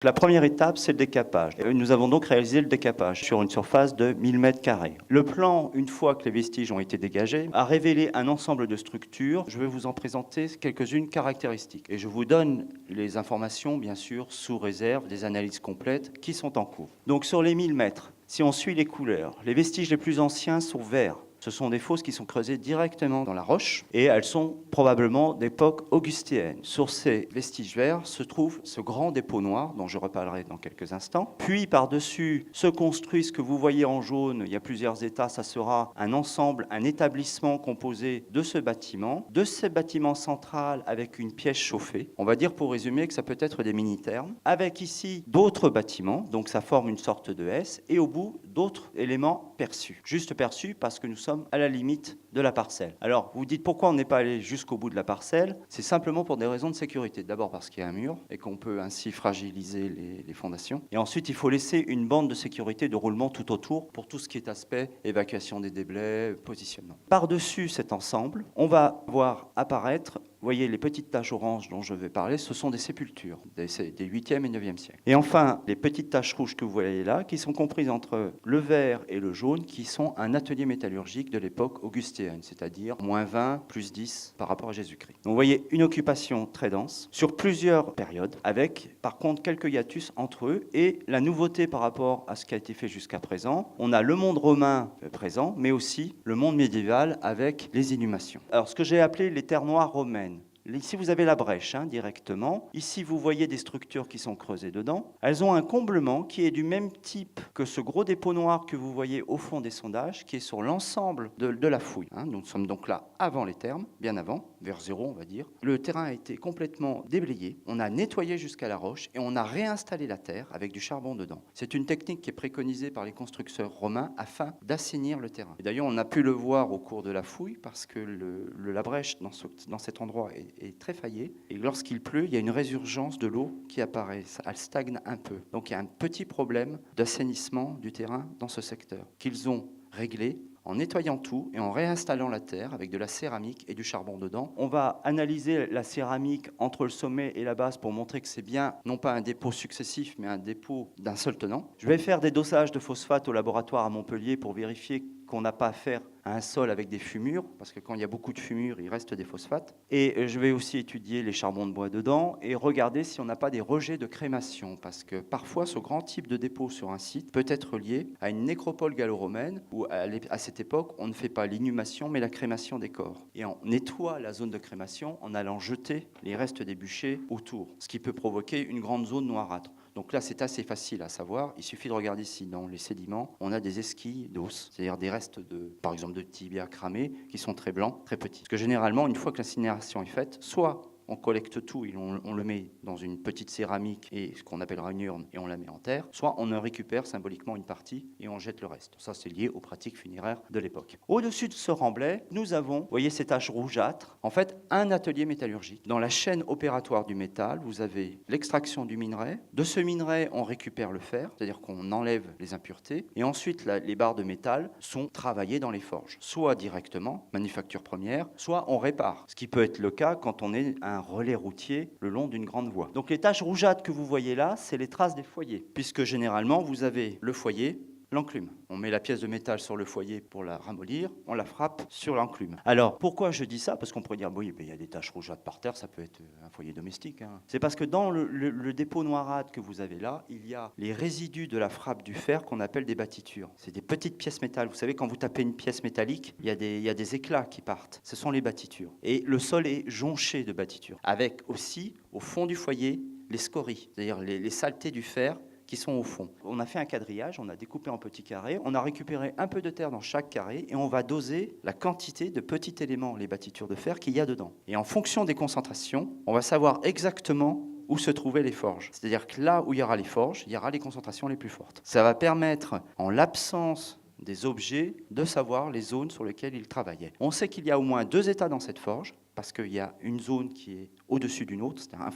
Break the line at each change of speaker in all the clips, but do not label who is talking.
La première étape, c'est le décapage. Et nous avons donc réalisé le décapage sur une surface de 1000 m². Le plan, une fois que les vestiges ont été dégagés, a révélé un ensemble de structures. Je vais vous en présenter quelques-unes caractéristiques. Et je vous donne les informations, bien sûr, sous réserve des analyses complètes qui sont en cours. Donc sur les 1000 mètres, si on suit les couleurs, les vestiges les plus anciens sont verts. Ce sont des fosses qui sont creusées directement dans la roche et elles sont probablement d'époque augustéenne. Sur ces vestiges verts se trouve ce grand dépôt noir dont je reparlerai dans quelques instants. Puis par-dessus se construit ce que vous voyez en jaune, il y a plusieurs états, ça sera un ensemble, un établissement composé de ce bâtiment central avec une pièce chauffée. On va dire pour résumer que ça peut être des mini-thermes, avec ici d'autres bâtiments, donc ça forme une sorte de S, et au bout d'autres éléments perçus. Juste perçus parce que nous sommes à la limite de la parcelle. Alors, vous dites pourquoi on n'est pas allé jusqu'au bout de la parcelle? C'est simplement pour des raisons de sécurité. D'abord parce qu'il y a un mur et qu'on peut ainsi fragiliser les fondations. Et ensuite, il faut laisser une bande de sécurité de roulement tout autour pour tout ce qui est aspect évacuation des déblais, positionnement. Par-dessus cet ensemble, on va voir apparaître, vous voyez les petites taches oranges dont je vais parler, ce sont des sépultures des 8e et 9e siècles. Et enfin, les petites taches rouges que vous voyez là, qui sont comprises entre le vert et le jaune, qui sont un atelier métallurgique de l'époque augustéenne, c'est-à-dire -20, +10 par rapport à Jésus-Christ. Donc vous voyez une occupation très dense sur plusieurs périodes, avec par contre quelques hiatus entre eux. Et la nouveauté par rapport à ce qui a été fait jusqu'à présent, on a le monde romain présent, mais aussi le monde médiéval avec les inhumations. Alors ce que j'ai appelé les terres noires romaines. Ici, vous avez la brèche directement. Ici, vous voyez des structures qui sont creusées dedans. Elles ont un comblement qui est du même type que ce gros dépôt noir que vous voyez au fond des sondages, qui est sur l'ensemble de la fouille. Nous sommes donc là avant les thermes, bien avant, vers 0, on va dire. Le terrain a été complètement déblayé. On a nettoyé jusqu'à la roche et on a réinstallé la terre avec du charbon dedans. C'est une technique qui est préconisée par les constructeurs romains afin d'assainir le terrain. Et d'ailleurs, on a pu le voir au cours de la fouille parce que la brèche dans cet endroit est très faillée, et lorsqu'il pleut, il y a une résurgence de l'eau qui apparaît, elle stagne un peu. Donc il y a un petit problème d'assainissement du terrain dans ce secteur, qu'ils ont réglé en nettoyant tout et en réinstallant la terre avec de la céramique et du charbon dedans. On va analyser la céramique entre le sommet et la base pour montrer que c'est bien, non pas un dépôt successif, mais un dépôt d'un seul tenant. Je vais faire des dosages de phosphate au laboratoire à Montpellier pour vérifier qu'on n'a pas affaire à un sol avec des fumures, parce que quand il y a beaucoup de fumures, il reste des phosphates. Et je vais aussi étudier les charbons de bois dedans et regarder si on n'a pas des rejets de crémation, parce que parfois ce grand type de dépôt sur un site peut être lié à une nécropole gallo-romaine, où à cette époque, on ne fait pas l'inhumation, mais la crémation des corps. Et on nettoie la zone de crémation en allant jeter les restes des bûchers autour, ce qui peut provoquer une grande zone noirâtre. Donc là, c'est assez facile à savoir. Il suffit de regarder ici, dans les sédiments, on a des esquilles d'os, c'est-à-dire des restes, par exemple, de tibia cramés, qui sont très blancs, très petits. Parce que généralement, une fois que l'incinération est faite, soit on collecte tout et on le met dans une petite céramique et ce qu'on appellera une urne et on la met en terre, soit on en récupère symboliquement une partie et on jette le reste. Ça, c'est lié aux pratiques funéraires de l'époque. Au-dessus de ce remblai, nous avons, vous voyez ces taches rougeâtres, en fait, un atelier métallurgique. Dans la chaîne opératoire du métal, vous avez l'extraction du minerai. De ce minerai, on récupère le fer, c'est-à-dire qu'on enlève les impuretés. Et ensuite, les barres de métal sont travaillées dans les forges, soit directement, manufacture première, soit on répare. Ce qui peut être le cas quand on est un relais routier le long d'une grande voie. Donc les taches rougeâtres que vous voyez là, c'est les traces des foyers, puisque généralement vous avez le foyer, l'enclume. On met la pièce de métal sur le foyer pour la ramollir, on la frappe sur l'enclume. Alors, pourquoi je dis ça? Parce qu'on pourrait dire, oui, mais il y a des taches rougeâtres par terre, ça peut être un foyer domestique. C'est parce que dans le dépôt noirâtre que vous avez là, il y a les résidus de la frappe du fer qu'on appelle des battitures. C'est des petites pièces métal. Vous savez, quand vous tapez une pièce métallique, il y a des éclats qui partent. Ce sont les battitures. Et le sol est jonché de battitures. Avec aussi, au fond du foyer, les scories, c'est-à-dire les saletés du fer qui sont au fond. On a fait un quadrillage, on a découpé en petits carrés, on a récupéré un peu de terre dans chaque carré et on va doser la quantité de petits éléments, les battitures de fer qu'il y a dedans. Et en fonction des concentrations, on va savoir exactement où se trouvaient les forges. C'est-à-dire que là où il y aura les forges, il y aura les concentrations les plus fortes. Ça va permettre, en l'absence des objets, de savoir les zones sur lesquelles ils travaillaient. On sait qu'il y a au moins 2 états dans cette forge, parce qu'il y a une zone qui est au-dessus d'une autre, c'est-à-dire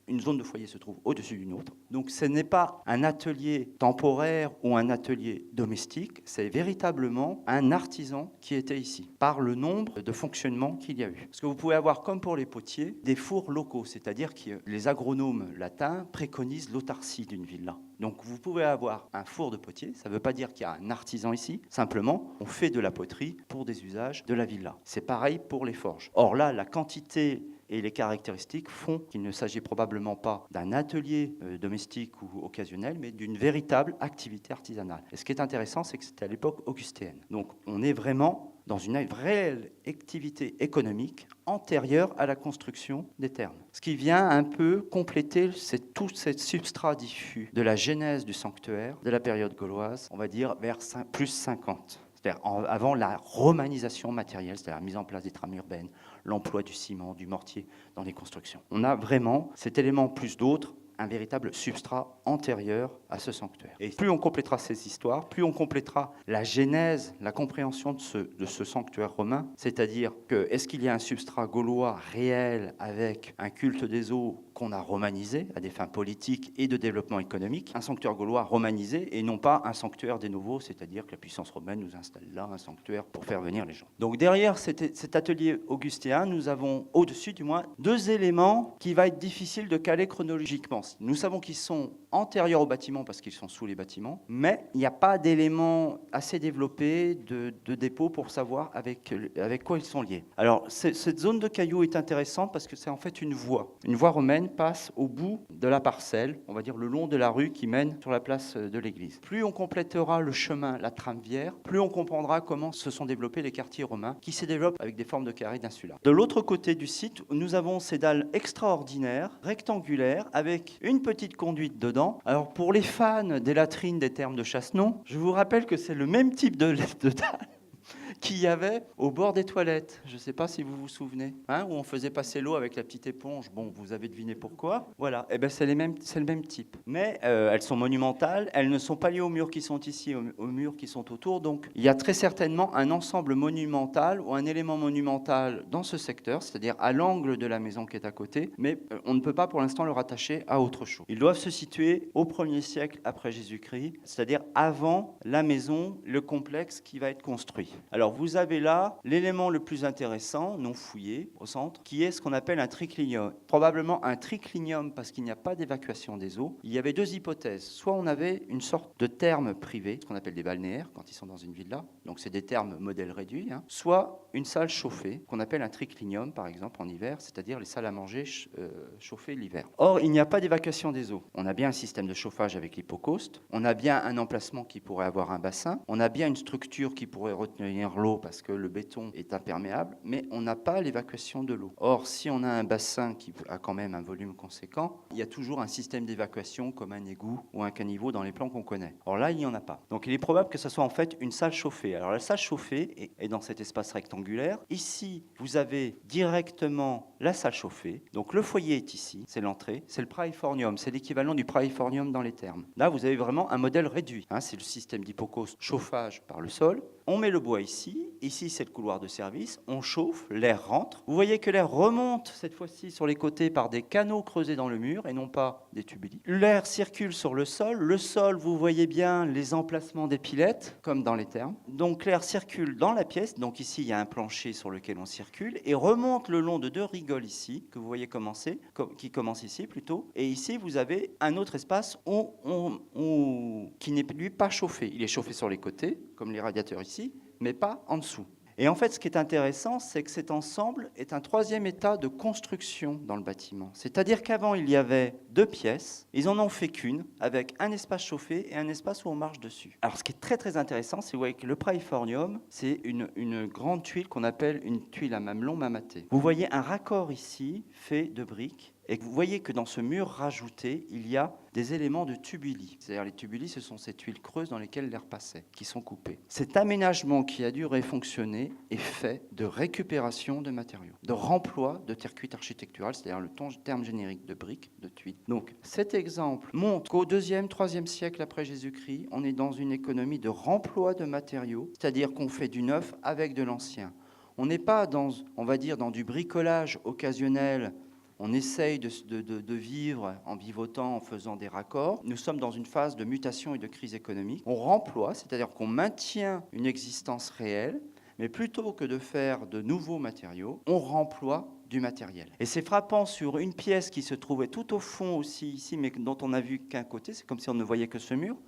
une zone de foyer se trouve au-dessus d'une autre. Donc ce n'est pas un atelier temporaire ou un atelier domestique, c'est véritablement un artisan qui était ici, par le nombre de fonctionnements qu'il y a eu. Parce que vous pouvez avoir, comme pour les potiers, des fours locaux, c'est-à-dire que les agronomes latins préconisent l'autarcie d'une villa. Donc vous pouvez avoir un four de potier, ça ne veut pas dire qu'il y a un artisan ici, simplement on fait de la poterie pour des usages de la villa. C'est pareil pour les forges. Or là, la quantité et les caractéristiques font qu'il ne s'agit probablement pas d'un atelier domestique ou occasionnel, mais d'une véritable activité artisanale. Et ce qui est intéressant, c'est que c'était à l'époque augustéenne. Donc on est vraiment dans une réelle activité économique antérieure à la construction des thermes. Ce qui vient un peu compléter tout ce substrat diffus de la genèse du sanctuaire de la période gauloise, on va dire vers plus 50. C'est-à-dire avant la romanisation matérielle, c'est-à-dire la mise en place des trames urbaines, l'emploi du ciment, du mortier dans les constructions. On a vraiment cet élément plus d'autres, un véritable substrat antérieur à ce sanctuaire. Et plus on complétera ces histoires, plus on complétera la genèse, la compréhension de ce sanctuaire romain, c'est-à-dire que est-ce qu'il y a un substrat gaulois réel avec un culte des eaux qu'on a romanisé à des fins politiques et de développement économique, un sanctuaire gaulois romanisé et non pas un sanctuaire des nouveaux, c'est-à-dire que la puissance romaine nous installe là un sanctuaire pour faire venir les gens. Donc derrière cet atelier augustéen, nous avons au-dessus du moins deux éléments qui va être difficile de caler chronologiquement. Nous savons qu'ils sont antérieurs au bâtiment parce qu'ils sont sous les bâtiments, mais il n'y a pas d'éléments assez développés de dépôt pour savoir avec quoi ils sont liés. Alors cette zone de cailloux est intéressante parce que c'est en fait une voie. Une voie romaine passe au bout de la parcelle, on va dire le long de la rue qui mène sur la place de l'église. Plus on complétera le chemin, la tramviaire, plus on comprendra comment se sont développés les quartiers romains qui se développent avec des formes de carrés d'insula. De l'autre côté du site, nous avons ces dalles extraordinaires, rectangulaires, avec une petite conduite dedans. Alors pour les fans des latrines des thermes de Chassenon, je vous rappelle que c'est le même type de dalle qu'il y avait au bord des toilettes. Je ne sais pas si vous vous souvenez, où on faisait passer l'eau avec la petite éponge. Bon, vous avez deviné pourquoi. Voilà, et ben c'est le même type. Mais elles sont monumentales, elles ne sont pas liées aux murs qui sont ici, aux murs qui sont autour. Donc il y a très certainement un ensemble monumental ou un élément monumental dans ce secteur, c'est-à-dire à l'angle de la maison qui est à côté, mais on ne peut pas pour l'instant le rattacher à autre chose. Ils doivent se situer au 1er siècle après Jésus-Christ, c'est-à-dire avant la maison, le complexe qui va être construit. Alors vous avez là l'élément le plus intéressant, non fouillé, au centre, qui est ce qu'on appelle un triclinium. Probablement un triclinium parce qu'il n'y a pas d'évacuation des eaux. Il y avait deux hypothèses. Soit on avait une sorte de therme privé, ce qu'on appelle des balnéaires quand ils sont dans une villa, donc c'est des thermes modèle réduit, soit une salle chauffée, qu'on appelle un triclinium par exemple en hiver, c'est-à-dire les salles à manger chauffées l'hiver. Or, il n'y a pas d'évacuation des eaux. On a bien un système de chauffage avec l'hypocauste, on a bien un emplacement qui pourrait avoir un bassin, on a bien une structure qui pourrait retenir l'eau parce que le béton est imperméable, mais on n'a pas l'évacuation de l'eau. Or, si on a un bassin qui a quand même un volume conséquent, il y a toujours un système d'évacuation comme un égout ou un caniveau dans les plans qu'on connaît. Or là, il n'y en a pas. Donc il est probable que ce soit en fait une salle chauffée. Alors la salle chauffée est dans cet espace rectangulaire. Ici, vous avez directement la salle chauffée. Donc le foyer est ici, c'est l'entrée, c'est le praefornium, c'est l'équivalent du praefornium dans les thermes. Là, vous avez vraiment un modèle réduit. C'est le système d'hypocauste, chauffage par le sol. On met le bois ici, c'est le couloir de service, on chauffe, l'air rentre. Vous voyez que l'air remonte cette fois-ci sur les côtés par des canaux creusés dans le mur et non pas des tubuli. L'air circule sur le sol, vous voyez bien les emplacements des pilettes, comme dans les thermes. Donc l'air circule dans la pièce, donc ici il y a un plancher sur lequel on circule, et remonte le long de deux rigoles ici, que vous voyez qui commencent ici plutôt, et ici vous avez un autre espace qui n'est lui pas chauffé. Il est chauffé sur les côtés, comme les radiateurs ici, mais pas en dessous. Et en fait, ce qui est intéressant, c'est que cet ensemble est un troisième état de construction dans le bâtiment. C'est-à-dire qu'avant, il y avait deux pièces, ils en ont fait qu'une, avec un espace chauffé et un espace où on marche dessus. Alors, ce qui est très très intéressant, c'est vous voyez que le praefornium, c'est une grande tuile qu'on appelle une tuile à mamelon mamaté. Vous voyez un raccord ici, fait de briques, et vous voyez que dans ce mur rajouté, il y a des éléments de tubuli. C'est-à-dire les tubuli, ce sont ces tuiles creuses dans lesquelles l'air passait, qui sont coupées. Cet aménagement qui a dû fonctionner est fait de récupération de matériaux, de remploi de terre cuite architecturale, c'est-à-dire le terme générique de briques, de tuiles. Donc cet exemple montre qu'au 2e, 3e siècle après Jésus-Christ, on est dans une économie de remploi de matériaux, c'est-à-dire qu'on fait du neuf avec de l'ancien. On n'est pas dans, on va dire, dans du bricolage occasionnel. on essaye de vivre en vivotant, en faisant des raccords. Nous sommes dans une phase de mutation et de crise économique. On remploie, c'est-à-dire qu'on maintient une existence réelle, mais plutôt que de faire de nouveaux matériaux, on remploie du matériel. Et c'est frappant sur une pièce qui se trouvait tout au fond aussi ici, mais dont on n'a vu qu'un côté, c'est comme si on ne voyait que ce mur.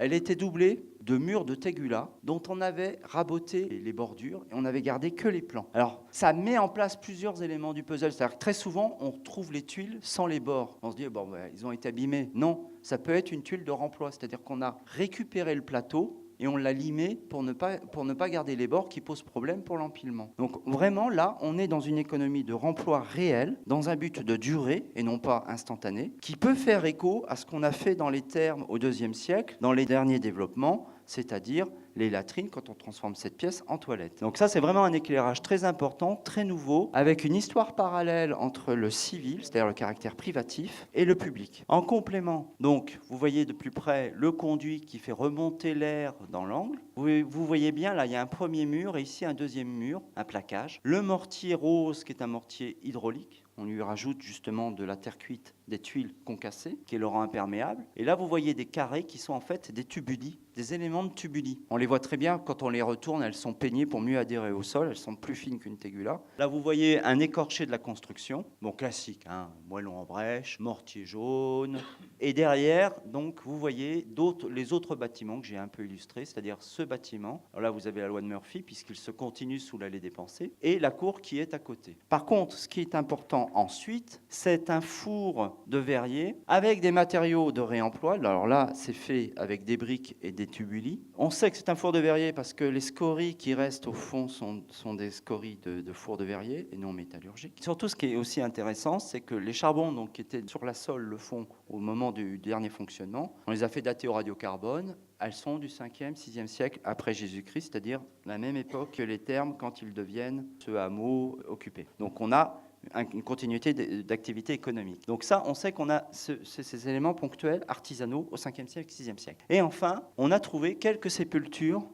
Elle était doublée de murs de tegula dont on avait raboté les bordures et on n'avait gardé que les plans. Alors, ça met en place plusieurs éléments du puzzle. C'est-à-dire que très souvent, on trouve les tuiles sans les bords. On se dit, bon, ils ont été abîmés. Non, ça peut être une tuile de remploi. C'est-à-dire qu'on a récupéré le plateau et on l'a limé pour ne pas garder les bords qui posent problème pour l'empilement. Donc vraiment, là, on est dans une économie de remploi réel, dans un but de durée et non pas instantané, qui peut faire écho à ce qu'on a fait dans les thermes au IIe siècle, dans les derniers développements, c'est-à-dire les latrines quand on transforme cette pièce en toilette. Donc ça, c'est vraiment un éclairage très important, très nouveau, avec une histoire parallèle entre le civil, c'est-à-dire le caractère privatif, et le public. En complément, donc, vous voyez de plus près le conduit qui fait remonter l'air dans l'angle. Vous voyez bien, là, il y a un premier mur et ici un deuxième mur, un plaquage. Le mortier rose, qui est un mortier hydraulique. On lui rajoute justement de la terre cuite, des tuiles concassées, qui le rend imperméable. Et là, vous voyez des carrés qui sont en fait des tubuli, des éléments de tubuli. On les voit très bien, quand on les retourne, elles sont peignées pour mieux adhérer au sol, elles sont plus fines qu'une tegula. Là, vous voyez un écorché de la construction, bon classique, hein, moellon en brèche, mortier jaune. Et derrière, donc, vous voyez les autres bâtiments que j'ai un peu illustrés, c'est-à-dire ce bâtiment. Alors là, vous avez la loi de Murphy, puisqu'il se continue sous l'allée des pensées, et la cour qui est à côté. Par contre, ce qui est important ensuite, c'est un four de verrier avec des matériaux de réemploi. Alors là, c'est fait avec des briques et des tubuli. On sait que c'est un four de verrier parce que les scories qui restent au fond sont des scories de four de verrier et non métallurgiques. Surtout, ce qui est aussi intéressant, c'est que les charbons donc, qui étaient sur la sole, le fond, au moment du dernier fonctionnement, on les a fait dater au radiocarbone. Elles sont du 5e, 6e siècle après Jésus-Christ, c'est-à-dire la même époque que les thermes quand ils deviennent ce hameau occupé. Donc on a une continuité d'activité économique. Donc ça, on sait qu'on a ces éléments ponctuels, artisanaux, au 5e siècle, 6e siècle. Et enfin, on a trouvé quelques sépultures,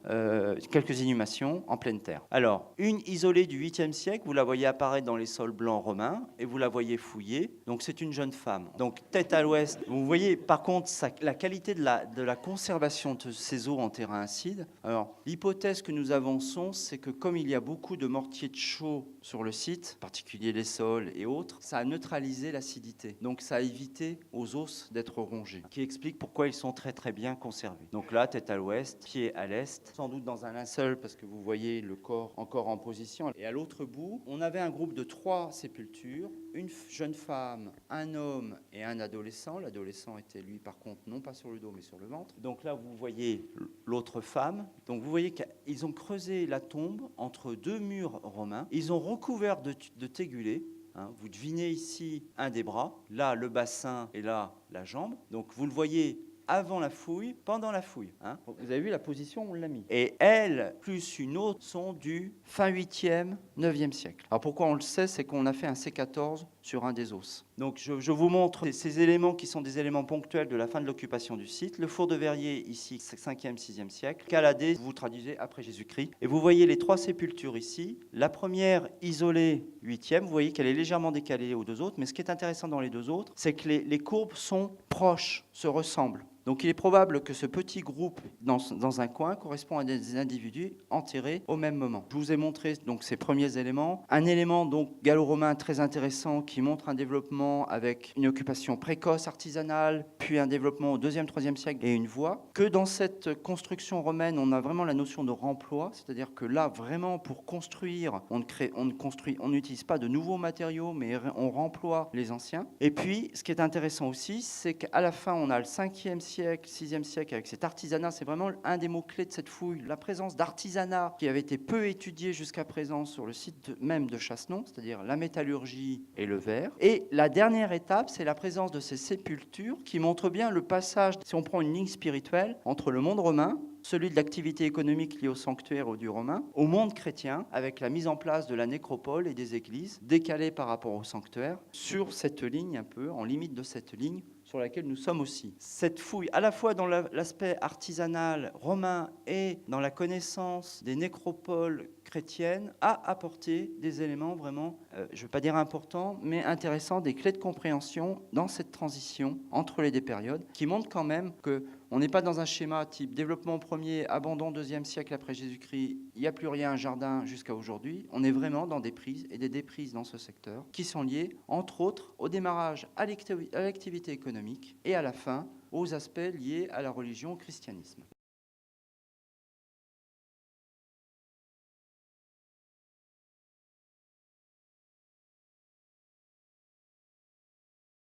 quelques inhumations en pleine terre. Alors, une isolée du 8e siècle, vous la voyez apparaître dans les sols blancs romains, et vous la voyez fouiller. Donc c'est une jeune femme. Donc tête à l'ouest. Vous voyez, par contre, la qualité de la conservation de ces eaux en terrain acide. Alors, l'hypothèse que nous avançons, c'est que comme il y a beaucoup de mortiers de chaux sur le site, en particulier les sols et autres, ça a neutralisé l'acidité. Donc ça a évité aux os d'être rongés, qui explique pourquoi ils sont très très bien conservés. Donc là, tête à l'ouest, pied à l'est, sans doute dans un linceul parce que vous voyez le corps encore en position. Et à l'autre bout, on avait un groupe de 3 sépultures, une jeune femme, un homme et un adolescent. L'adolescent était lui par contre non pas sur le dos mais sur le ventre. Donc là, vous voyez l'autre femme. Donc vous voyez qu'ils ont creusé la tombe entre 2 murs romains. Ils ont recouvert de tegulés. Hein, vous devinez ici un des bras, là le bassin et là la jambe. Donc vous le voyez avant la fouille, pendant la fouille. Hein. Vous avez vu la position où on l'a mis. Et elle, plus une autre, sont du fin 8e, 9e siècle. Alors pourquoi on le sait, c'est qu'on a fait un C14 sur un des os. Donc je vous montre ces éléments qui sont des éléments ponctuels de la fin de l'occupation du site. Le four de verrier, ici, 5e, 6e siècle. Caladé, vous traduisez après Jésus-Christ. Et vous voyez les 3 sépultures ici. La première, isolée, 8e, vous voyez qu'elle est légèrement décalée aux 2 autres. Mais ce qui est intéressant dans les 2 autres, c'est que les courbes sont proches, se ressemblent. Donc il est probable que ce petit groupe dans un coin correspond à des individus enterrés au même moment. Je vous ai montré donc ces premiers éléments. Un élément donc gallo-romain très intéressant qui montre un développement avec une occupation précoce artisanale, puis un développement au 2e, 3e siècle et une voie. Que dans cette construction romaine, on a vraiment la notion de remploi, c'est-à-dire que là vraiment pour construire, on n'utilise pas de nouveaux matériaux, mais on remploie les anciens. Et puis ce qui est intéressant aussi, c'est qu'à la fin on a le 5e siècle, 6e siècle, avec cet artisanat, c'est vraiment un des mots-clés de cette fouille. La présence d'artisanat qui avait été peu étudié jusqu'à présent sur le site même de Chassenon, c'est-à-dire la métallurgie et le verre. Et la dernière étape, c'est la présence de ces sépultures qui montrent bien le passage, si on prend une ligne spirituelle, entre le monde romain, celui de l'activité économique liée au sanctuaire au dieu romain, au monde chrétien, avec la mise en place de la nécropole et des églises, décalées par rapport au sanctuaire, sur cette ligne un peu, en limite de cette ligne, sur laquelle nous sommes aussi. Cette fouille, à la fois dans l'aspect artisanal romain et dans la connaissance des nécropoles chrétiennes, a apporté des éléments vraiment, je ne veux pas dire importants, mais intéressants, des clés de compréhension dans cette transition entre les deux périodes, qui montrent quand même qu'on n'est pas dans un schéma type développement premier, abandon 2e siècle après Jésus-Christ, il n'y a plus rien, un jardin jusqu'à aujourd'hui. On est vraiment dans des prises et des déprises dans ce secteur qui sont liées, entre autres, au démarrage à l'activité économique et à la fin aux aspects liés à la religion, au christianisme.